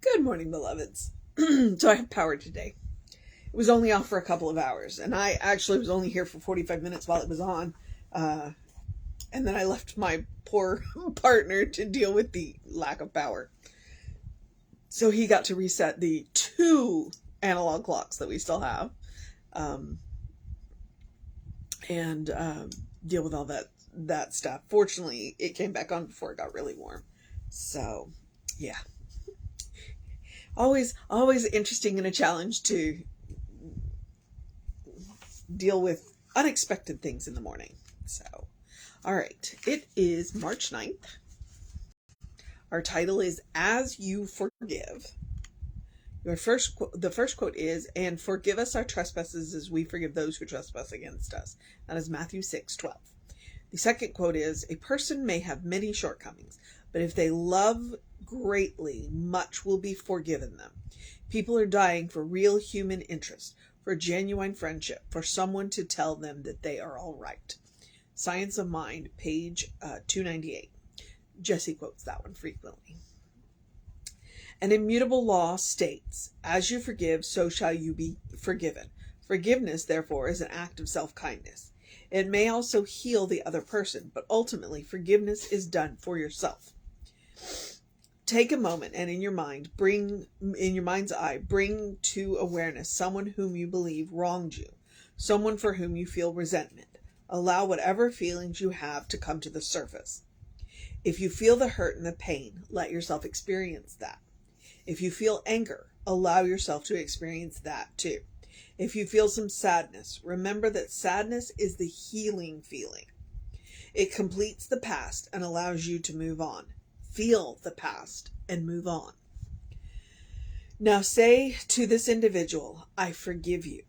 Good morning, beloveds. So I have power today. It was only off for a couple of hours, and I actually was only here for 45 minutes while it was on. Uh, and then I left my poor partner to deal with the lack of power. So he got to reset the two analog clocks that we still have, um, and deal with all that stuff. Fortunately, it came back on before it got really warm. So, yeah. Always interesting and a challenge to deal with unexpected things in the morning. So, all right. It is March 9th. Our title is As You Forgive. The first quote is, "And forgive us our trespasses as we forgive those who trespass against us." That is Matthew 6:12. The second quote is, "A person may have many shortcomings, but if they love greatly, much will be forgiven them." People are dying for real human interest, for genuine friendship, for someone to tell them that they are all right. Science of Mind, page 298. Jesse quotes that one frequently. An immutable law states, "As you forgive, so shall you be forgiven." Forgiveness, therefore, is an act of self-kindness. It may also heal the other person, but ultimately forgiveness is done for yourself. Take a moment and in your mind's eye, bring to awareness someone whom you believe wronged you, someone for whom you feel resentment. Allow whatever feelings you have to come to the surface. If you feel the hurt and the pain, let yourself experience that. If you feel anger, allow yourself to experience that too. If you feel some sadness, remember that sadness is the healing feeling. It completes the past and allows you to move on. Feel the past and move on. Now say to this individual, "I forgive you.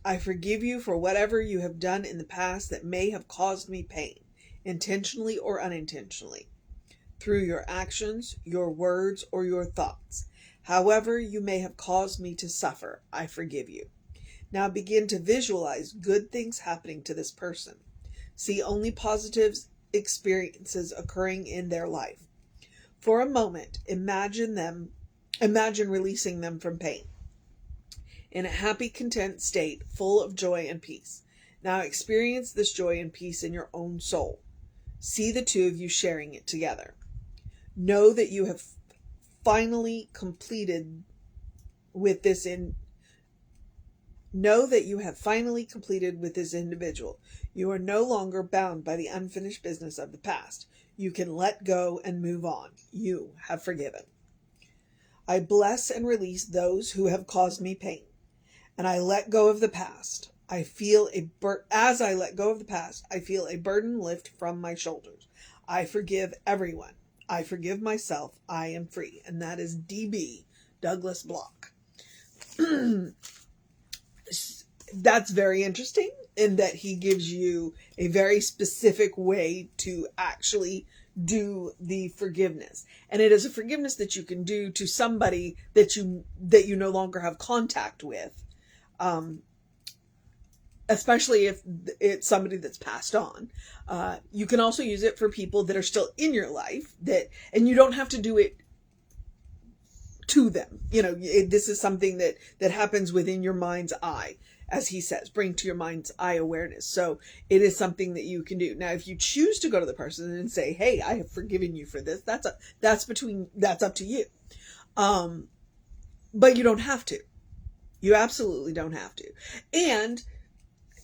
I forgive you for whatever you have done in the past that may have caused me pain, intentionally or unintentionally, through your actions, your words, or your thoughts. However you may have caused me to suffer, I forgive you." Now begin to visualize good things happening to this person. See only positive experiences occurring in their life. For a moment, imagine releasing them from pain, in a happy, content state, full of joy and peace. Now experience this joy and peace in your own soul. See the two of you sharing it together. Know that you have finally completed with this individual. You are no longer bound by the unfinished business of the past. You can let go and move on. You have forgiven. I bless and release those who have caused me pain, and I let go of the past. As I let go of the past, I feel a burden lift from my shoulders. I forgive everyone. I forgive myself. I am free. And that is D.B. Douglas Bloch. That's very interesting in that he gives you a very specific way to actually do the forgiveness. And it is a forgiveness that you can do to somebody that you no longer have contact with. Especially if it's somebody that's passed on. You can also use it for people that are still in your life and you don't have to do it to them. This is something that happens within your mind's eye, as he says, bring to your mind's eye awareness. So it is something that you can do. Now, if you choose to go to the person and say, "Hey, I have forgiven you for this," that's up to you. But you don't have to. You absolutely don't have to. And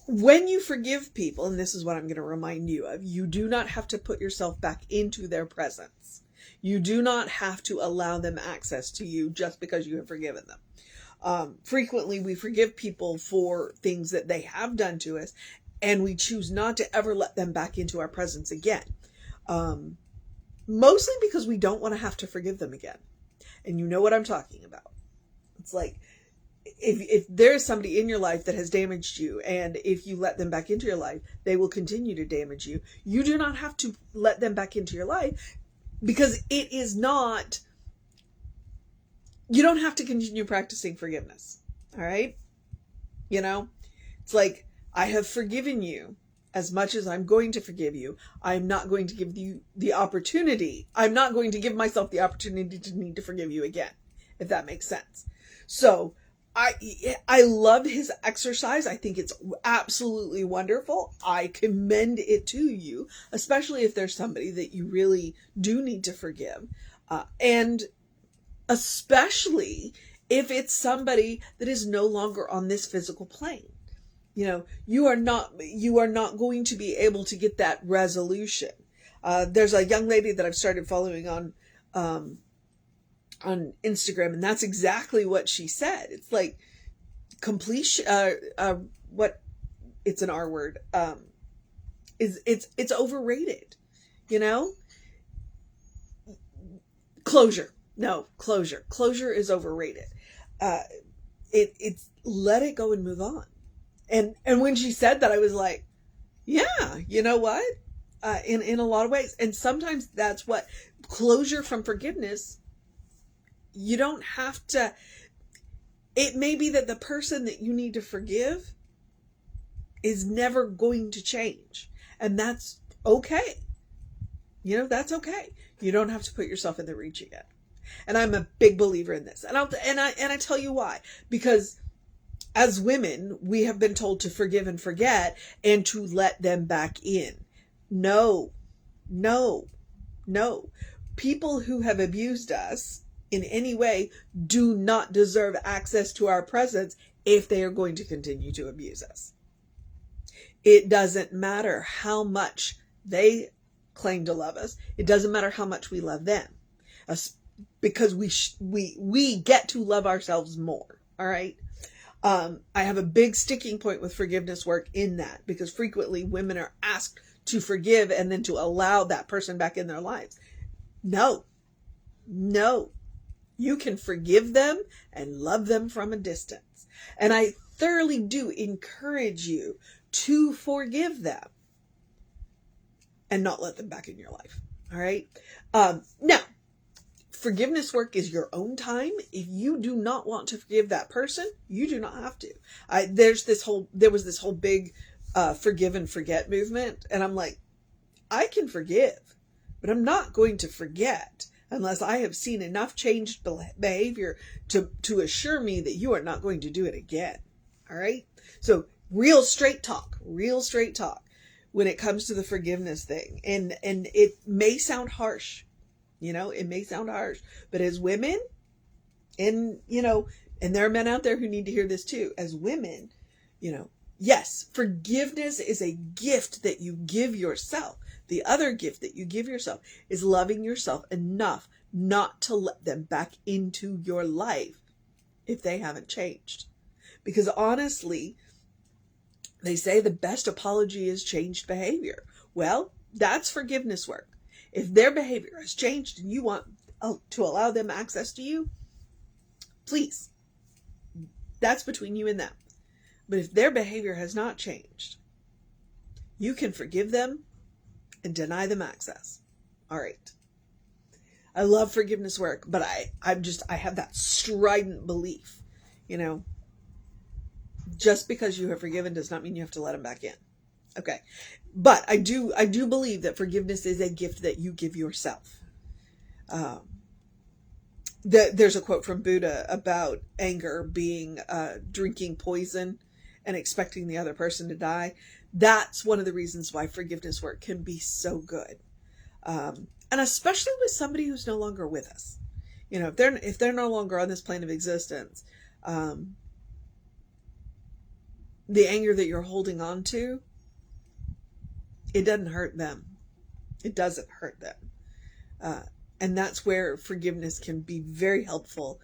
when you forgive people, and this is what I'm going to remind you of, you do not have to put yourself back into their presence. You do not have to allow them access to you just because you have forgiven them. Frequently, we forgive people for things that they have done to us, and we choose not to ever let them back into our presence again. Mostly because we don't want to have to forgive them again. And you know what I'm talking about. It's like, if there's somebody in your life that has damaged you, and if you let them back into your life, they will continue to damage you. You do not have to let them back into your life, because it is not, you don't have to continue practicing forgiveness. All right? It's like, I have forgiven you as much as I'm going to forgive you. I'm not going to give you the opportunity. I'm not going to give myself the opportunity to need to forgive you again. if that makes sense. So I love his exercise. I think it's absolutely wonderful. I commend it to you, especially if there's somebody that you really do need to forgive. And especially if it's somebody that is no longer on this physical plane. You are not going to be able to get that resolution. There's a young lady that I've started following on Instagram, and that's exactly what she said. It's like completion, what, it's an R word, it's overrated, closure. No, closure is overrated. It's let it go and move on. And when she said that, I was like, yeah, you know what? In a lot of ways. And sometimes that's what closure from forgiveness, you don't have to, it may be that the person that you need to forgive is never going to change. And that's okay. That's okay. You don't have to put yourself in the reach again. And I'm a big believer in this. And I tell you why. Because as women, we have been told to forgive and forget and to let them back in. No. People who have abused us in any way do not deserve access to our presence if they are going to continue to abuse us. It doesn't matter how much they claim to love us. It doesn't matter how much we love them. Because we get to love ourselves more. All right. I have a big sticking point with forgiveness work in that, because frequently women are asked to forgive and then to allow that person back in their lives. No, you can forgive them and love them from a distance. And I thoroughly do encourage you to forgive them and not let them back in your life. All right. Now, forgiveness work is your own time. If you do not want to forgive that person, you do not have to. There was this whole big forgive and forget movement. And I'm like, I can forgive, but I'm not going to forget unless I have seen enough changed behavior to assure me that you are not going to do it again. All right. So real straight talk when it comes to the forgiveness thing. And it may sound harsh. It may sound harsh, but as women, and there are men out there who need to hear this too. As women, yes, forgiveness is a gift that you give yourself. The other gift that you give yourself is loving yourself enough not to let them back into your life if they haven't changed. Because honestly, they say the best apology is changed behavior. Well, that's forgiveness work. If their behavior has changed and you want to allow them access to you, please, that's between you and them. But if their behavior has not changed, you can forgive them and deny them access. All right. I love forgiveness work, but I have that strident belief, just because you have forgiven does not mean you have to let them back in. Okay. But I do believe that forgiveness is a gift that you give yourself. There's a quote from Buddha about anger being drinking poison and expecting the other person to die. That's one of the reasons why forgiveness work can be so good. And especially with somebody who's no longer with us. If they're no longer on this plane of existence, the anger that you're holding on to, it doesn't hurt them. It doesn't hurt them. And that's where forgiveness can be very helpful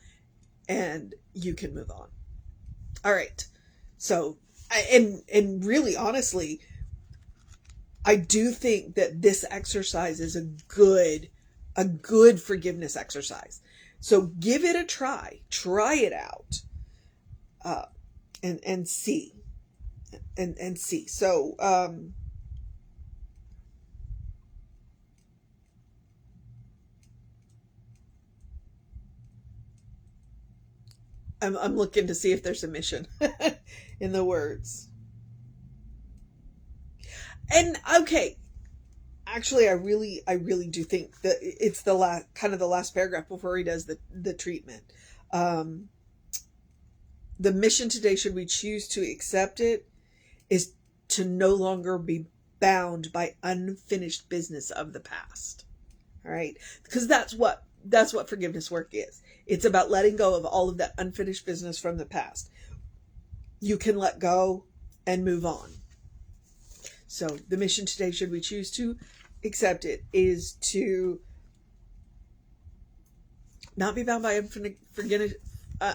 and you can move on. All right. So, and really honestly, I do think that this exercise is a good forgiveness exercise. So give it a try it out, and see, and see. So, I'm looking to see if there's a mission in the words. And okay, actually, I really do think that it's the last paragraph before he does the treatment. The mission today, should we choose to accept it, is to no longer be bound by unfinished business of the past. All right? Because that's what forgiveness work is. It's about letting go of all of that unfinished business from the past. You can let go and move on. So the mission today, should we choose to accept it, is to not be bound by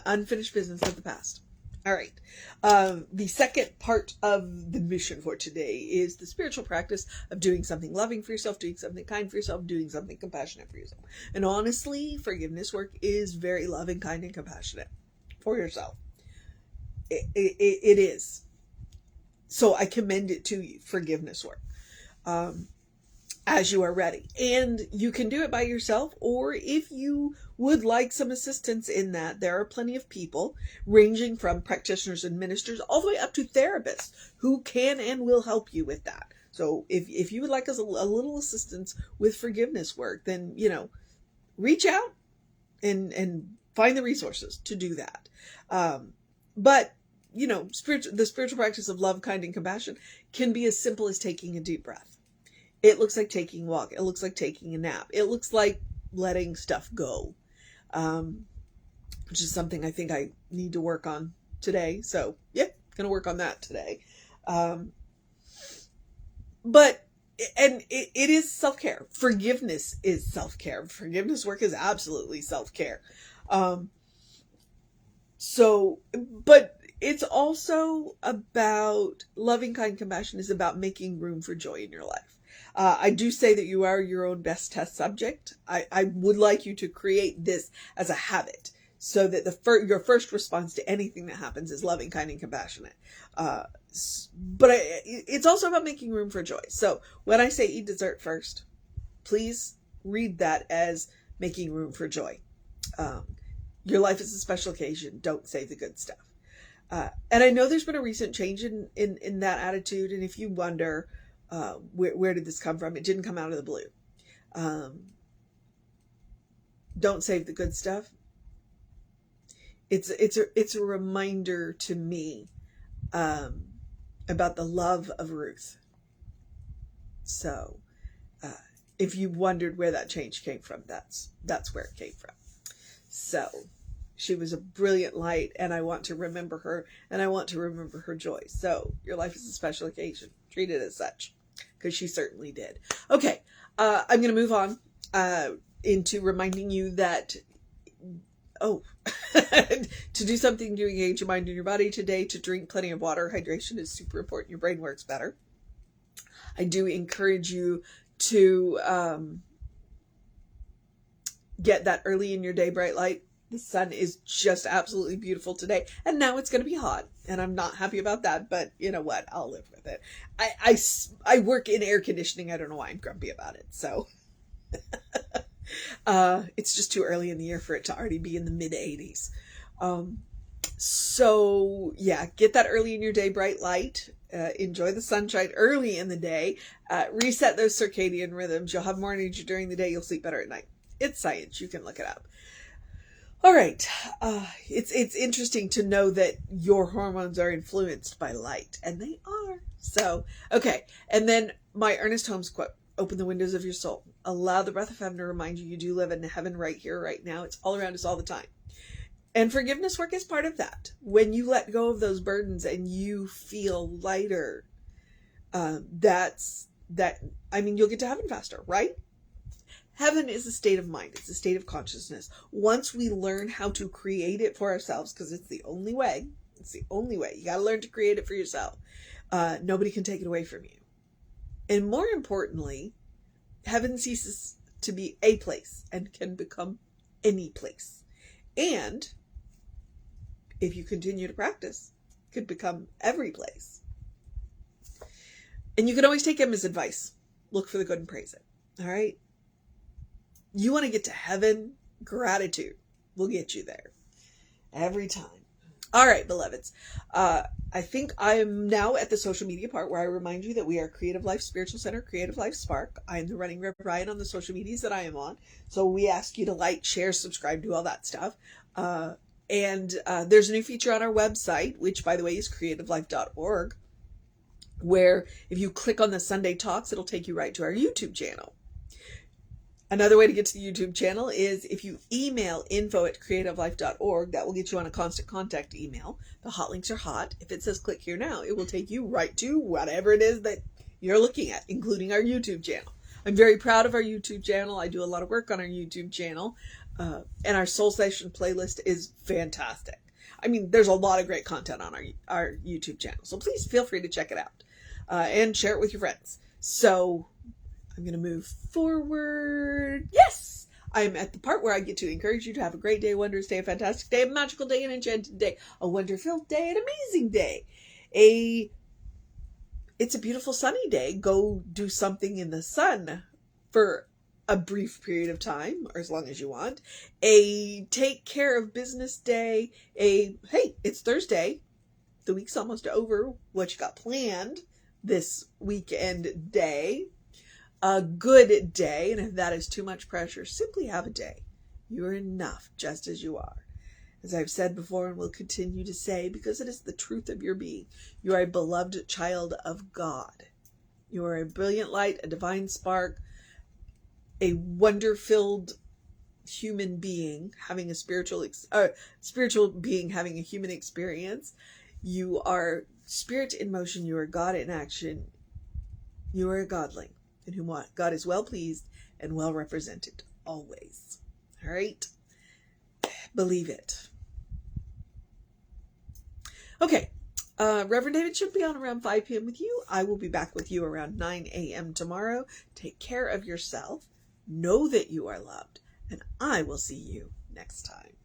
unfinished business of the past. All right. The second part of the mission for today is the spiritual practice of doing something loving for yourself, doing something kind for yourself, doing something compassionate for yourself. And honestly, forgiveness work is very loving, kind, and compassionate for yourself. It is. So I commend it to you, forgiveness work, as you are ready. And you can do it by yourself, or if you would like some assistance in that, there are plenty of people, ranging from practitioners and ministers all the way up to therapists, who can and will help you with that. So if you would like us a little assistance with forgiveness work, then, reach out and find the resources to do that. But the spiritual practice of love, kind, and compassion can be as simple as taking a deep breath. It looks like taking a walk. It looks like taking a nap. It looks like letting stuff go, which is something I think I need to work on today. So, yeah, going to work on that today. But it is self-care. Forgiveness is self-care. Forgiveness work is absolutely self-care. But it's also about loving, kind, compassion is about making room for joy in your life. I do say that you are your own best test subject. I would like you to create this as a habit so that your first response to anything that happens is loving, kind, and compassionate. But it's also about making room for joy. So when I say eat dessert first, please read that as making room for joy. Your life is a special occasion. Don't save the good stuff. And I know there's been a recent change in that attitude. And if you wonder, where did this come from? It didn't come out of the blue. Don't save the good stuff. It's a reminder to me, about the love of Ruth. So, if you wondered where that change came from, that's where it came from. So, she was a brilliant light, and I want to remember her, and I want to remember her joy. So, your life is a special occasion. Treat it as such, because she certainly did. Okay, I'm going to move on into reminding you that, to do something to engage your mind and your body today, to drink plenty of water. Hydration is super important. Your brain works better. I do encourage you to get that early in your day bright light. The sun is just absolutely beautiful today. And now it's going to be hot. And I'm not happy about that. But you know what? I'll live with it. I work in air conditioning. I don't know why I'm grumpy about it. So it's just too early in the year for it to already be in the mid 80s. So yeah, get that early in your day bright light. Enjoy the sunshine early in the day. Reset those circadian rhythms. You'll have more energy during the day. You'll sleep better at night. It's science. You can look it up. All right. It's interesting to know that your hormones are influenced by light, and they are. So, okay. And then my Ernest Holmes quote, open the windows of your soul. Allow the breath of heaven to remind you do live in heaven right here, right now. It's all around us all the time. And forgiveness work is part of that. When you let go of those burdens and you feel lighter, you'll get to heaven faster, right? Heaven is a state of mind. It's a state of consciousness. Once we learn how to create it for ourselves, because it's the only way. It's the only way. You got to learn to create it for yourself. Nobody can take it away from you. And more importantly, heaven ceases to be a place and can become any place. And if you continue to practice, it could become every place. And you can always take Emma's advice. Look for the good and praise it. All right? You want to get to heaven? Gratitude will get you there. Every time. All right, beloveds. I think I am now at the social media part where I remind you that we are Creative Life Spiritual Center, Creative Life Spark. I am the running Rev Ryan on the social medias that I am on. So we ask you to like, share, subscribe, do all that stuff. And there's a new feature on our website, which, by the way, is creativelife.org, where if you click on the Sunday Talks, it'll take you right to our YouTube channel. Another way to get to the YouTube channel is if you email info@creativelife.org, that will get you on a constant contact email. The hot links are hot. If it says click here now, it will take you right to whatever it is that you're looking at, including our YouTube channel. I'm very proud of our YouTube channel. I do a lot of work on our YouTube channel. And our Soul Session playlist is fantastic. I mean, there's a lot of great content on our YouTube channel. So please feel free to check it out and share it with your friends. So I'm going to move forward. Yes! I'm at the part where I get to encourage you to have a great day, a wondrous day, a fantastic day, a magical day, an enchanted day, a wonder-filled day, an amazing day. It's a beautiful sunny day. Go do something in the sun for a brief period of time, or as long as you want. A take care of business day. Hey, it's Thursday. The week's almost over. What you got planned this weekend day? A good day, and if that is too much pressure, simply have a day. You are enough just as you are. As I've said before and will continue to say, because it is the truth of your being, you are a beloved child of God. You are a brilliant light, a divine spark, a wonder-filled human being having a spiritual being having a human experience. You are spirit in motion. You are God in action. You are a godling in whom God is well pleased and well represented always. All right? Believe it. Okay. Reverend David should be on around 5 p.m. with you. I will be back with you around 9 a.m. tomorrow. Take care of yourself. Know that you are loved. And I will see you next time.